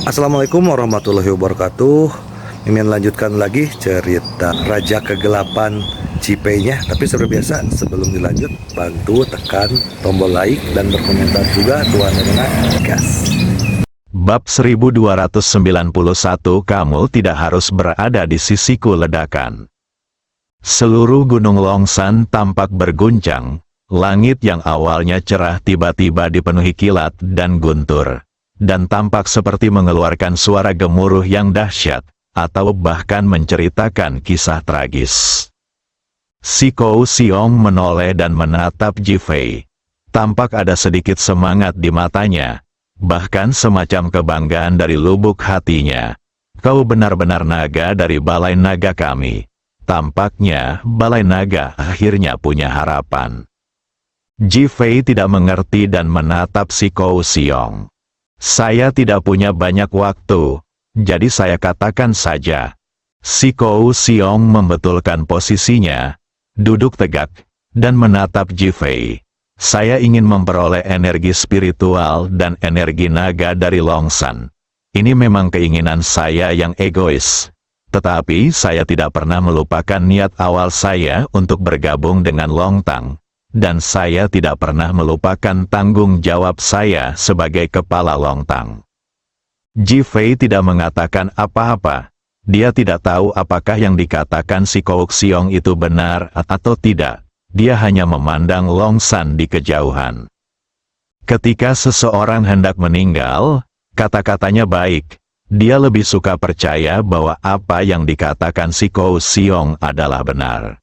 Assalamualaikum warahmatullahi wabarakatuh. Mimin lanjutkan lagi cerita Raja Kegelapan Cipenya. Tapi seperti biasa, sebelum dilanjut, bantu tekan tombol like dan berkomentar juga. Tuan dengan gas. Bab 1291. Kamu tidak harus berada di sisiku. Ledakan. Seluruh gunung Longsan tampak berguncang. Langit yang awalnya cerah tiba-tiba dipenuhi kilat dan guntur, dan tampak seperti mengeluarkan suara gemuruh yang dahsyat, atau bahkan menceritakan kisah tragis. Si Kou Siong menoleh dan menatap Ji Fei. Tampak ada sedikit semangat di matanya, bahkan semacam kebanggaan dari lubuk hatinya. Kau benar-benar naga dari balai naga kami. Tampaknya balai naga akhirnya punya harapan. Ji Fei tidak mengerti dan menatap si Kou Siong. Saya tidak punya banyak waktu, jadi saya katakan saja. Si Kou Siong membetulkan posisinya, duduk tegak, dan menatap Ji Fei. Saya ingin memperoleh energi spiritual dan energi naga dari Longsan. Ini memang keinginan saya yang egois. Tetapi saya tidak pernah melupakan niat awal saya untuk bergabung dengan Longtang. Dan saya tidak pernah melupakan tanggung jawab saya sebagai kepala Longtang. Ji Fei tidak mengatakan apa-apa. Dia tidak tahu apakah yang dikatakan si Kou Siong itu benar atau tidak. Dia hanya memandang Longsan di kejauhan. Ketika seseorang hendak meninggal, kata-katanya baik. Dia lebih suka percaya bahwa apa yang dikatakan si Kou Siong adalah benar.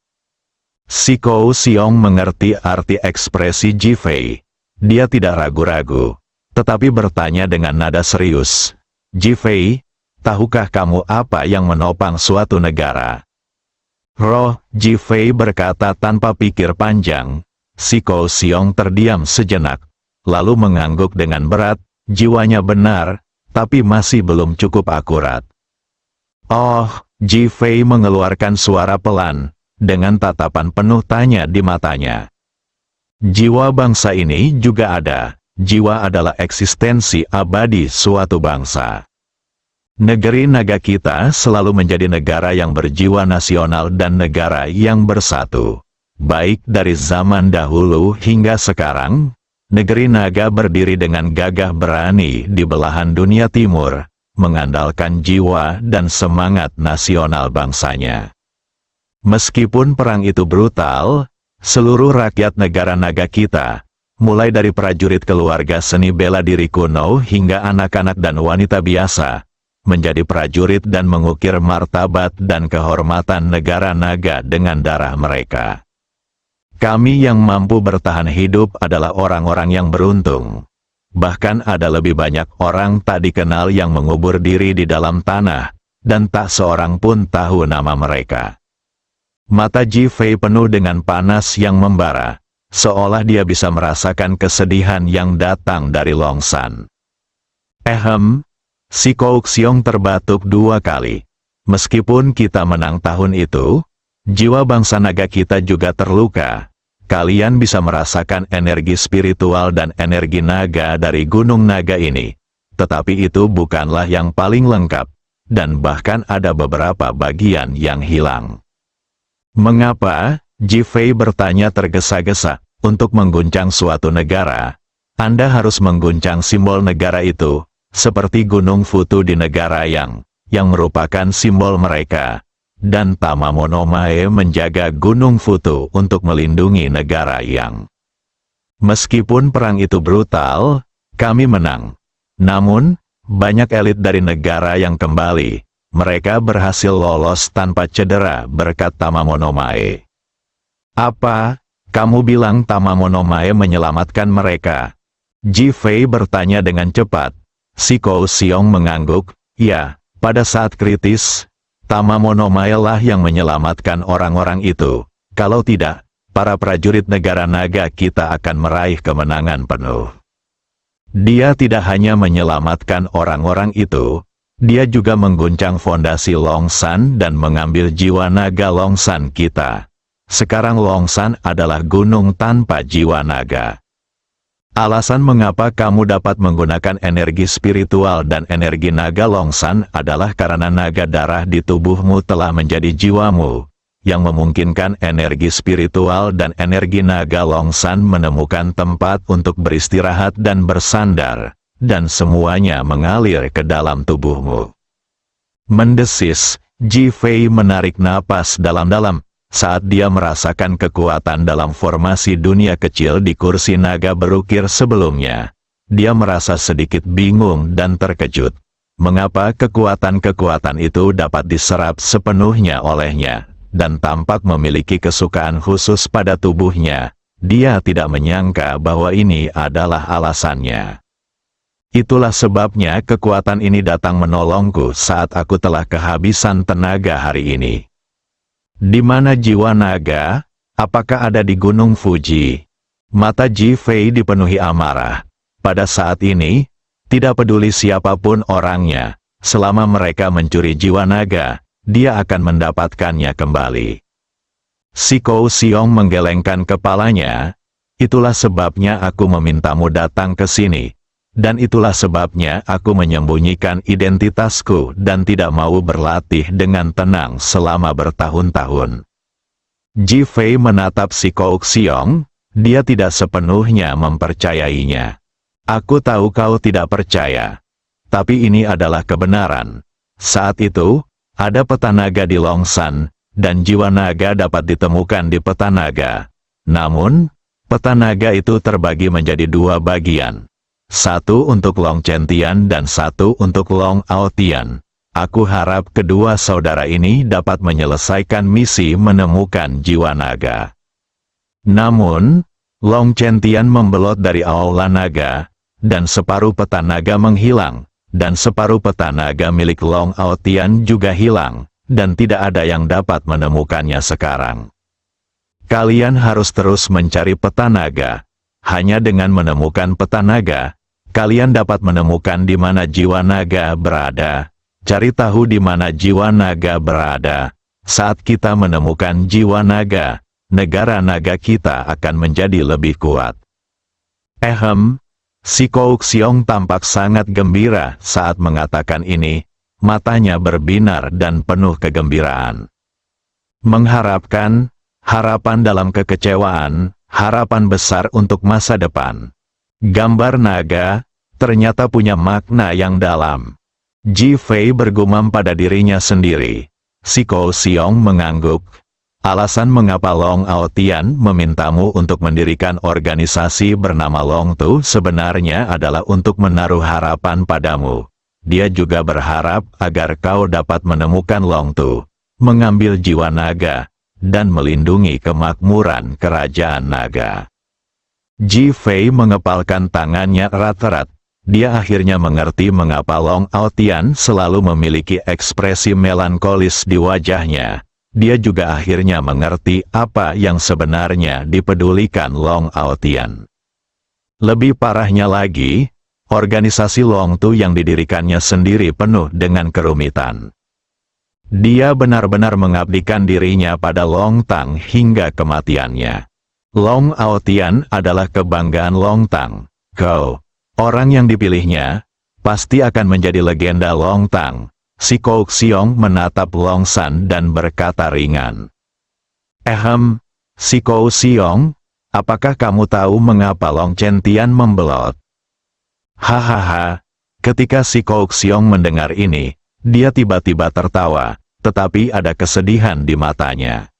Si Kou Siong mengerti arti ekspresi Ji Fei. Dia tidak ragu-ragu, tetapi bertanya dengan nada serius. Ji Fei, tahukah kamu apa yang menopang suatu negara? Roh, Ji Fei berkata tanpa pikir panjang. Si Kou Siong terdiam sejenak, lalu mengangguk dengan berat. Jiwanya benar, tapi masih belum cukup akurat. Oh, Ji Fei mengeluarkan suara pelan, dengan tatapan penuh tanya di matanya. Jiwa bangsa ini juga ada. Jiwa adalah eksistensi abadi suatu bangsa. Negeri naga kita selalu menjadi negara yang berjiwa nasional dan negara yang bersatu. Baik dari zaman dahulu hingga sekarang, negeri naga berdiri dengan gagah berani di belahan dunia timur, mengandalkan jiwa dan semangat nasional bangsanya. Meskipun perang itu brutal, seluruh rakyat negara naga kita, mulai dari prajurit keluarga seni bela diri kuno hingga anak-anak dan wanita biasa, menjadi prajurit dan mengukir martabat dan kehormatan negara naga dengan darah mereka. Kami yang mampu bertahan hidup adalah orang-orang yang beruntung. Bahkan ada lebih banyak orang tak dikenal yang mengubur diri di dalam tanah, dan tak seorang pun tahu nama mereka. Mata Ji Fei penuh dengan panas yang membara, seolah dia bisa merasakan kesedihan yang datang dari Longsan. Si Kou Siong terbatuk 2 kali. Meskipun kita menang tahun itu, jiwa bangsa naga kita juga terluka. Kalian bisa merasakan energi spiritual dan energi naga dari gunung naga ini. Tetapi itu bukanlah yang paling lengkap, dan bahkan ada beberapa bagian yang hilang. Mengapa? Ji Fei bertanya tergesa-gesa. Untuk mengguncang suatu negara, Anda harus mengguncang simbol negara itu, seperti Gunung Futu di negara yang merupakan simbol mereka. Dan Tamamonomae menjaga Gunung Futu untuk melindungi negara yang. Meskipun perang itu brutal, kami menang. Namun, banyak elit dari negara yang kembali. Mereka berhasil lolos tanpa cedera berkat Tamamonomae. Apa? Kamu bilang Tamamonomae menyelamatkan mereka? Ji Fei bertanya dengan cepat. Si Kou Siong mengangguk. Ya, pada saat kritis, Tamamonomae lah yang menyelamatkan orang-orang itu. Kalau tidak, para prajurit negara naga kita akan meraih kemenangan penuh. Dia tidak hanya menyelamatkan orang-orang itu, dia juga mengguncang fondasi Longsan dan mengambil jiwa naga Longsan kita. Sekarang Longsan adalah gunung tanpa jiwa naga. Alasan mengapa kamu dapat menggunakan energi spiritual dan energi naga Longsan adalah karena naga darah di tubuhmu telah menjadi jiwamu, yang memungkinkan energi spiritual dan energi naga Longsan menemukan tempat untuk beristirahat dan bersandar, dan semuanya mengalir ke dalam tubuhmu. Mendesis, Ji Fei menarik napas dalam-dalam. Saat dia merasakan kekuatan dalam formasi dunia kecil di kursi naga berukir sebelumnya, dia merasa sedikit bingung dan terkejut. Mengapa kekuatan-kekuatan itu dapat diserap sepenuhnya olehnya, dan tampak memiliki kesukaan khusus pada tubuhnya? Dia tidak menyangka bahwa ini adalah alasannya. Itulah sebabnya kekuatan ini datang menolongku saat aku telah kehabisan tenaga hari ini. Di mana jiwa naga? Apakah ada di Gunung Fuji? Mata Ji Fei dipenuhi amarah. Pada saat ini, tidak peduli siapapun orangnya, selama mereka mencuri jiwa naga, dia akan mendapatkannya kembali. Si Kou Xiong menggelengkan kepalanya. Itulah sebabnya aku memintamu datang ke sini. Dan itulah sebabnya aku menyembunyikan identitasku dan tidak mau berlatih dengan tenang selama bertahun-tahun. Ji Fei menatap si Kou Xiong, dia tidak sepenuhnya mempercayainya. Aku tahu kau tidak percaya. Tapi ini adalah kebenaran. Saat itu, ada peta naga di Longsan, dan jiwa naga dapat ditemukan di peta naga. Namun, peta naga itu terbagi menjadi dua bagian. Satu untuk Long Chentian dan satu untuk Long Aotian. Aku harap kedua saudara ini dapat menyelesaikan misi menemukan jiwa naga. Namun, Long Chentian membelot dari aula naga, dan separuh peta naga menghilang, dan separuh peta naga milik Long Aotian juga hilang, dan tidak ada yang dapat menemukannya sekarang. Kalian harus terus mencari peta naga. Hanya dengan menemukan peta naga, kalian dapat menemukan di mana jiwa naga berada. Cari tahu di mana jiwa naga berada. Saat kita menemukan jiwa naga, negara naga kita akan menjadi lebih kuat. Si Kou Xiong tampak sangat gembira saat mengatakan ini. Matanya berbinar dan penuh kegembiraan. Mengharapkan, harapan dalam kekecewaan, harapan besar untuk masa depan. Gambar naga, ternyata punya makna yang dalam. Ji Fei bergumam pada dirinya sendiri. Si Kou Xiong mengangguk. Alasan mengapa Long Aotian memintamu untuk mendirikan organisasi bernama Long Tu sebenarnya adalah untuk menaruh harapan padamu. Dia juga berharap agar kau dapat menemukan Long Tu, mengambil jiwa naga, dan melindungi kemakmuran kerajaan naga. Ji Fei mengepalkan tangannya erat-erat. Dia akhirnya mengerti mengapa Long Aotian selalu memiliki ekspresi melankolis di wajahnya. Dia juga akhirnya mengerti apa yang sebenarnya dipedulikan Long Aotian. Lebih parahnya lagi, organisasi Long Tu yang didirikannya sendiri penuh dengan kerumitan. Dia benar-benar mengabdikan dirinya pada Long Tang hingga kematiannya. Long Aotian adalah kebanggaan Long Tang. Kau, orang yang dipilihnya, pasti akan menjadi legenda Long Tang. Si Kou Xiong menatap Long San dan berkata ringan. Si Kou Xiong, apakah kamu tahu mengapa Long Chentian membelot? Hahaha, ketika si Kou Xiong mendengar ini, dia tiba-tiba tertawa, tetapi ada kesedihan di matanya.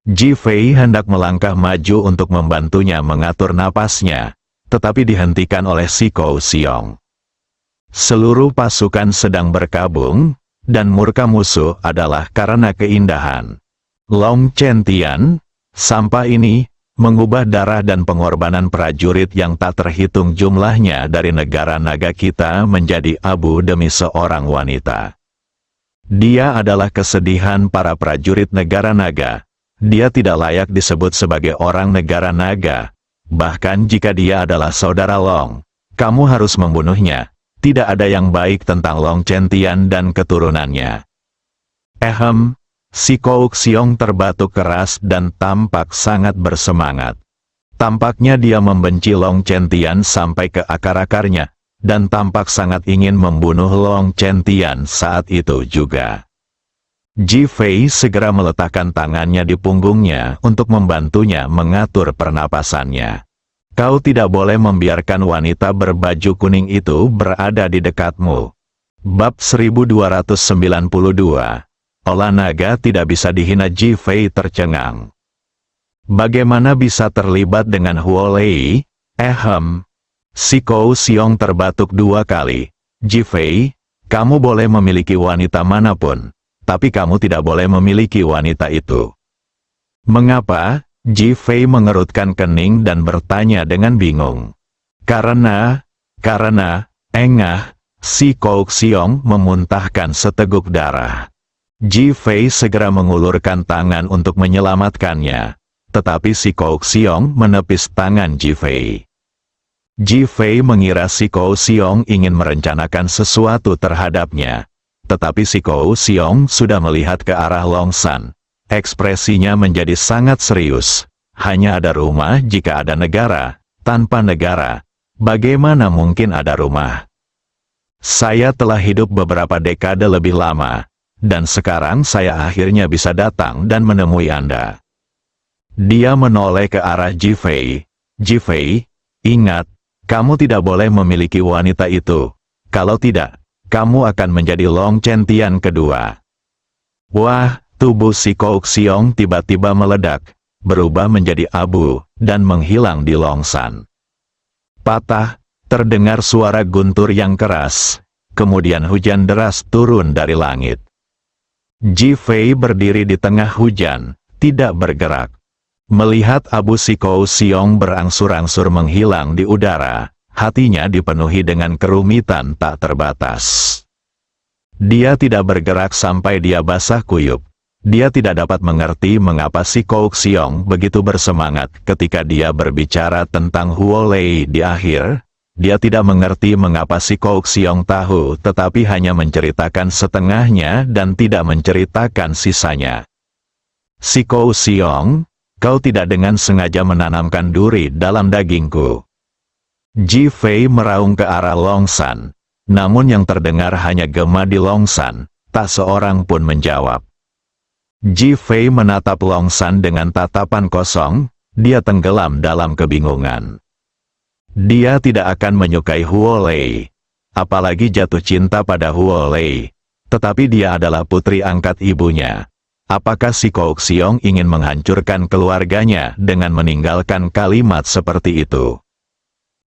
Ji Fei hendak melangkah maju untuk membantunya mengatur napasnya, tetapi dihentikan oleh si Kou Xiong. Seluruh pasukan sedang berkabung, dan murka musuh adalah karena keindahan. Long Chentian, sampah ini, mengubah darah dan pengorbanan prajurit yang tak terhitung jumlahnya dari negara naga kita menjadi abu demi seorang wanita. Dia adalah kesedihan para prajurit negara naga. Dia tidak layak disebut sebagai orang negara naga. Bahkan jika dia adalah saudara Long, kamu harus membunuhnya. Tidak ada yang baik tentang Long Chentian dan keturunannya. Si Kou Xiong terbatuk keras dan tampak sangat bersemangat. Tampaknya dia membenci Long Chentian sampai ke akar-akarnya, dan tampak sangat ingin membunuh Long Chentian saat itu juga. Ji Fei segera meletakkan tangannya di punggungnya untuk membantunya mengatur pernapasannya. Kau tidak boleh membiarkan wanita berbaju kuning itu berada di dekatmu. Bab 1292. Olah naga tidak bisa dihina. Ji Fei tercengang. Bagaimana bisa terlibat dengan Huo Lei? Si Kou Xiong terbatuk 2 kali. Ji Fei, kamu boleh memiliki wanita manapun, tapi kamu tidak boleh memiliki wanita itu. Mengapa? Ji Fei mengerutkan kening dan bertanya dengan bingung. Karena, si Kou Xiong memuntahkan seteguk darah. Ji Fei segera mengulurkan tangan untuk menyelamatkannya. Tetapi si Kou Xiong menepis tangan Ji Fei. Ji Fei mengira si Kou Xiong ingin merencanakan sesuatu terhadapnya. Tetapi si Kou Xiong sudah melihat ke arah Long San. Ekspresinya menjadi sangat serius. Hanya ada rumah jika ada negara. Tanpa negara, bagaimana mungkin ada rumah? Saya telah hidup beberapa dekade lebih lama. Dan sekarang saya akhirnya bisa datang dan menemui Anda. Dia menoleh ke arah Ji Fei. Ji Fei, ingat, kamu tidak boleh memiliki wanita itu. Kalau tidak, kamu akan menjadi Long Chentian kedua. Wah, tubuh si Kou Xiong tiba-tiba meledak, berubah menjadi abu, dan menghilang di Long San. Patah, terdengar suara guntur yang keras, kemudian hujan deras turun dari langit. Ji Fei berdiri di tengah hujan, tidak bergerak. Melihat abu si Kou Xiong berangsur-angsur menghilang di udara, hatinya dipenuhi dengan kerumitan tak terbatas. Dia tidak bergerak sampai dia basah kuyup. Dia tidak dapat mengerti mengapa si Kou Xiong begitu bersemangat ketika dia berbicara tentang Huo Lei di akhir. Dia tidak mengerti mengapa si Kou Xiong tahu tetapi hanya menceritakan setengahnya dan tidak menceritakan sisanya. Si Kou Xiong, kau tidak dengan sengaja menanamkan duri dalam dagingku. Ji Fei meraung ke arah Long San, namun yang terdengar hanya gema di Long San, tak seorang pun menjawab. Ji Fei menatap Long San dengan tatapan kosong, dia tenggelam dalam kebingungan. Dia tidak akan menyukai Huo Lei, apalagi jatuh cinta pada Huo Lei, tetapi dia adalah putri angkat ibunya. Apakah si Kou Xiong ingin menghancurkan keluarganya dengan meninggalkan kalimat seperti itu?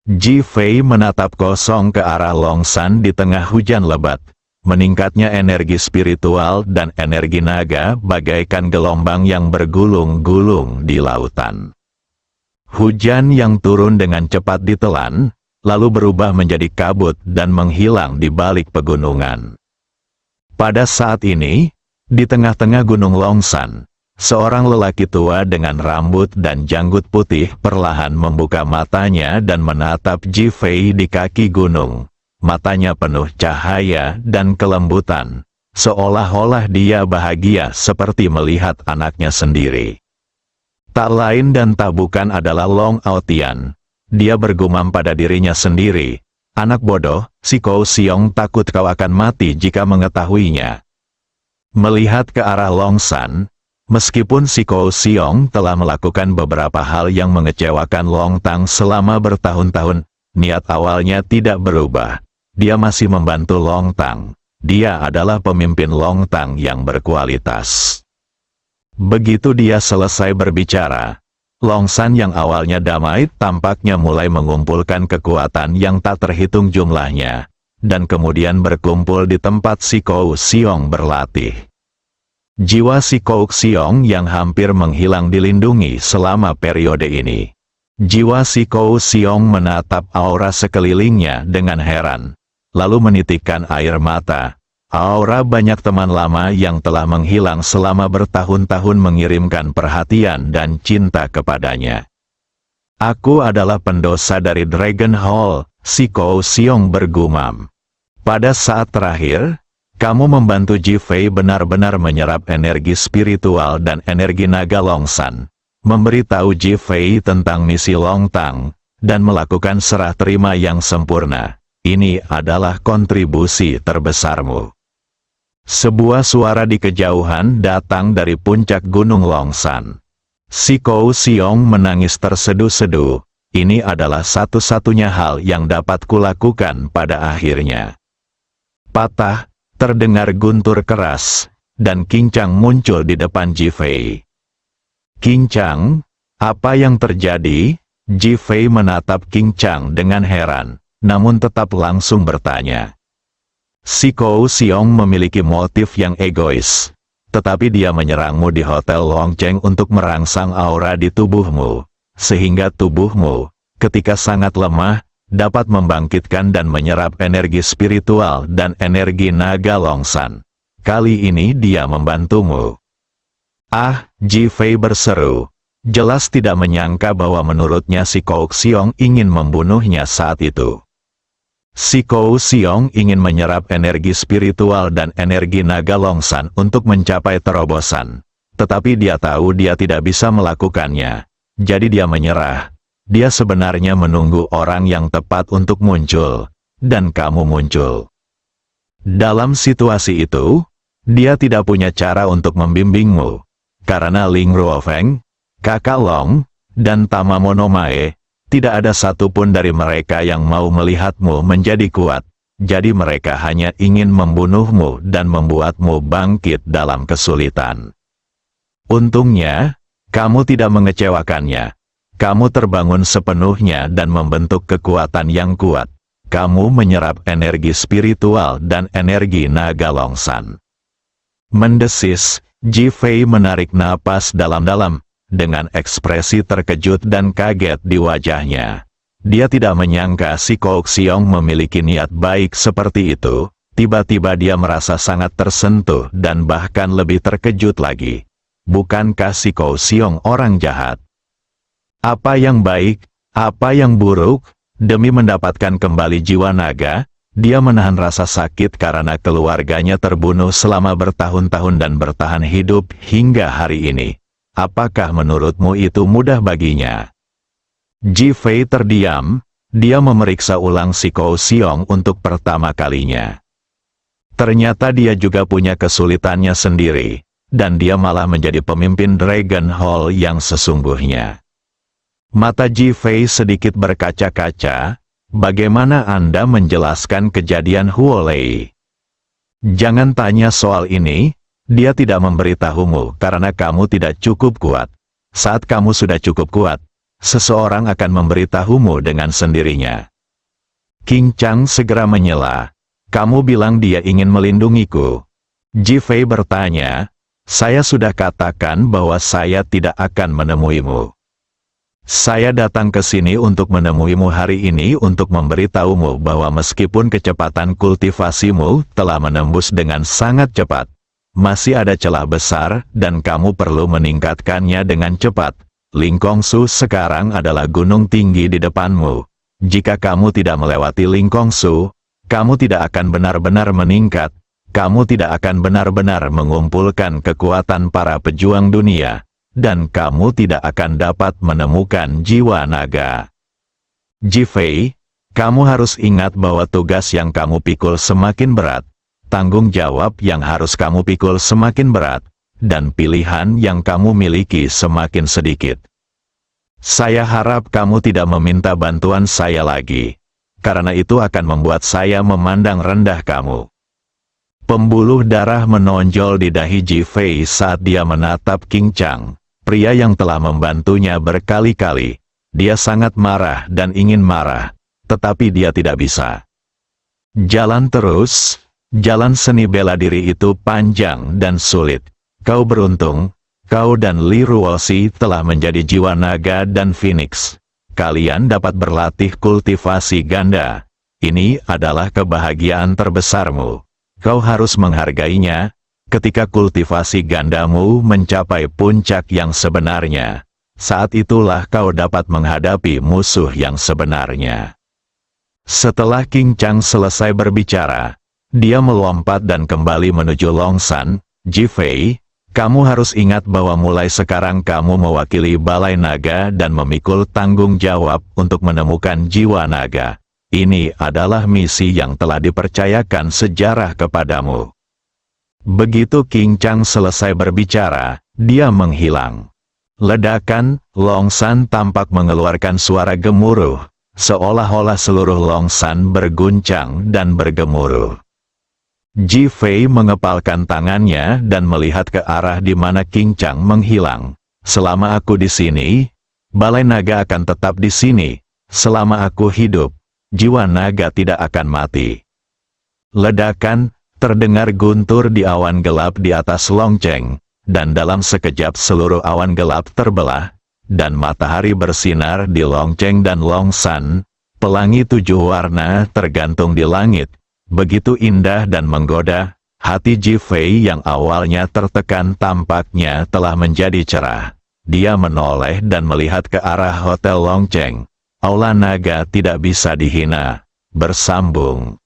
Ji Fei menatap kosong ke arah Long San di tengah hujan lebat. Meningkatnya energi spiritual dan energi naga bagaikan gelombang yang bergulung-gulung di lautan. Hujan yang turun dengan cepat ditelan, lalu berubah menjadi kabut dan menghilang di balik pegunungan. Pada saat ini, di tengah-tengah gunung Long San, seorang lelaki tua dengan rambut dan janggut putih perlahan membuka matanya dan menatap Ji Fei di kaki gunung. Matanya penuh cahaya dan kelembutan, seolah-olah dia bahagia seperti melihat anaknya sendiri. Tak lain dan tak bukan adalah Long Aotian. Dia bergumam pada dirinya sendiri, anak bodoh, si Kou Xiong takut kau akan mati jika mengetahuinya. Melihat ke arah Long San, meskipun si Kou Xiong telah melakukan beberapa hal yang mengecewakan Long Tang selama bertahun-tahun, niat awalnya tidak berubah. Dia masih membantu Long Tang. Dia adalah pemimpin Long Tang yang berkualitas. Begitu dia selesai berbicara, Long San yang awalnya damai tampaknya mulai mengumpulkan kekuatan yang tak terhitung jumlahnya, dan kemudian berkumpul di tempat si Kou Xiong berlatih. Jiwa si Kou Xiong yang hampir menghilang dilindungi selama periode ini. Jiwa si Kou Xiong menatap aura sekelilingnya dengan heran, lalu menitikkan air mata. Aura banyak teman lama yang telah menghilang selama bertahun-tahun mengirimkan perhatian dan cinta kepadanya. Aku adalah pendosa dari Dragon Hall, si Kou Xiong bergumam. Pada saat terakhir, kamu membantu Ji Fei benar-benar menyerap energi spiritual dan energi naga Long San. memberitahu Ji Fei tentang misi Long Tang, dan melakukan serah terima yang sempurna. Ini adalah kontribusi terbesarmu. Sebuah suara di kejauhan datang dari puncak Gunung Longshan. Si Kou Xiong menangis terseduh-seduh. Ini adalah satu-satunya hal yang dapat kulakukan pada akhirnya. Patah, terdengar guntur keras, dan Qing Chang muncul di depan Ji Fei. Qing Chang, apa yang terjadi? Ji Fei menatap Qing Chang dengan heran, namun tetap langsung bertanya. Si Kou Xiong memiliki motif yang egois, tetapi dia menyerangmu di Hotel Longcheng untuk merangsang aura di tubuhmu, sehingga tubuhmu, ketika sangat lemah, dapat membangkitkan dan menyerap energi spiritual dan energi naga Longshan. Kali ini dia membantumu. Ah, Ji Fei berseru. Jelas tidak menyangka bahwa menurutnya si Kou Xiong ingin membunuhnya saat itu. Si Kou Xiong ingin menyerap energi spiritual dan energi naga Longshan untuk mencapai terobosan. Tetapi dia tahu dia tidak bisa melakukannya. Jadi dia menyerah. Dia sebenarnya menunggu orang yang tepat untuk muncul, dan kamu muncul. Dalam situasi itu, dia tidak punya cara untuk membimbingmu. Karena Ling Ruofeng, Kakak Long, dan Tamamono Mae, tidak ada satupun dari mereka yang mau melihatmu menjadi kuat. Jadi mereka hanya ingin membunuhmu dan membuatmu bangkit dalam kesulitan. Untungnya, kamu tidak mengecewakannya. Kamu terbangun sepenuhnya dan membentuk kekuatan yang kuat. Kamu menyerap energi spiritual dan energi naga Longshan. Mendesis, Ji Fei menarik napas dalam-dalam, dengan ekspresi terkejut dan kaget di wajahnya. Dia tidak menyangka si Kou Xiong memiliki niat baik seperti itu. Tiba-tiba dia merasa sangat tersentuh dan bahkan lebih terkejut lagi. Bukankah si Kou Xiong orang jahat? Apa yang baik, apa yang buruk? Demi mendapatkan kembali jiwa naga, dia menahan rasa sakit karena keluarganya terbunuh selama bertahun-tahun dan bertahan hidup hingga hari ini. Apakah menurutmu itu mudah baginya? Ji Fei terdiam, dia memeriksa ulang si Kou Xiong untuk pertama kalinya. Ternyata dia juga punya kesulitannya sendiri, dan dia malah menjadi pemimpin Dragon Hall yang sesungguhnya. Mata Ji Fei sedikit berkaca-kaca. Bagaimana Anda menjelaskan kejadian Huolei? Jangan tanya soal ini. Dia tidak memberitahumu karena kamu tidak cukup kuat. Saat kamu sudah cukup kuat, seseorang akan memberitahumu dengan sendirinya. Qing Chang segera menyela. Kamu bilang dia ingin melindungiku. Ji Fei bertanya, saya sudah katakan bahwa saya tidak akan menemuimu. Saya datang ke sini untuk menemuimu hari ini untuk memberitahumu bahwa meskipun kecepatan kultivasimu telah menembus dengan sangat cepat, masih ada celah besar, dan kamu perlu meningkatkannya dengan cepat. Ling Kongsu sekarang adalah gunung tinggi di depanmu. Jika kamu tidak melewati Ling Kongsu, kamu tidak akan benar-benar meningkat. Kamu tidak akan benar-benar mengumpulkan kekuatan para pejuang dunia. Dan kamu tidak akan dapat menemukan jiwa naga. Ji Fei, kamu harus ingat bahwa tugas yang kamu pikul semakin berat. Tanggung jawab yang harus kamu pikul semakin berat, dan pilihan yang kamu miliki semakin sedikit. Saya harap kamu tidak meminta bantuan saya lagi, karena itu akan membuat saya memandang rendah kamu. Pembuluh darah menonjol di dahi Ji Fei saat dia menatap Qing Chang, pria yang telah membantunya berkali-kali. Dia sangat marah dan ingin marah, tetapi dia tidak bisa. Jalan terus. Jalan seni bela diri itu panjang dan sulit. Kau beruntung, kau dan Li Ruoxi telah menjadi jiwa naga dan Phoenix. Kalian dapat berlatih kultivasi ganda. Ini adalah kebahagiaan terbesarmu. Kau harus menghargainya. Ketika kultivasi gandamu mencapai puncak yang sebenarnya, saat itulah kau dapat menghadapi musuh yang sebenarnya. Setelah Qing Chang selesai berbicara, dia melompat dan kembali menuju Longshan. Ji Fei, Kamu harus ingat bahwa mulai sekarang kamu mewakili Balai Naga dan memikul tanggung jawab untuk menemukan jiwa naga. Ini adalah misi yang telah dipercayakan sejarah kepadamu. Begitu King Chang selesai berbicara, dia menghilang. Ledakan, Longsan tampak mengeluarkan suara gemuruh, seolah-olah seluruh Longsan berguncang dan bergemuruh. Ji Fei mengepalkan tangannya dan melihat ke arah di mana King Chang menghilang. Selama aku di sini, Balai Naga akan tetap di sini. Selama aku hidup, jiwa naga tidak akan mati. Ledakan, terdengar guntur di awan gelap di atas Longcheng, dan dalam sekejap seluruh awan gelap terbelah, dan matahari bersinar di Longcheng dan Longsan. Pelangi 7 warna tergantung di langit. Begitu indah dan menggoda, hati Ji Fei yang awalnya tertekan tampaknya telah menjadi cerah. Dia menoleh dan melihat ke arah Hotel Longcheng. Aula naga tidak bisa dihina. Bersambung.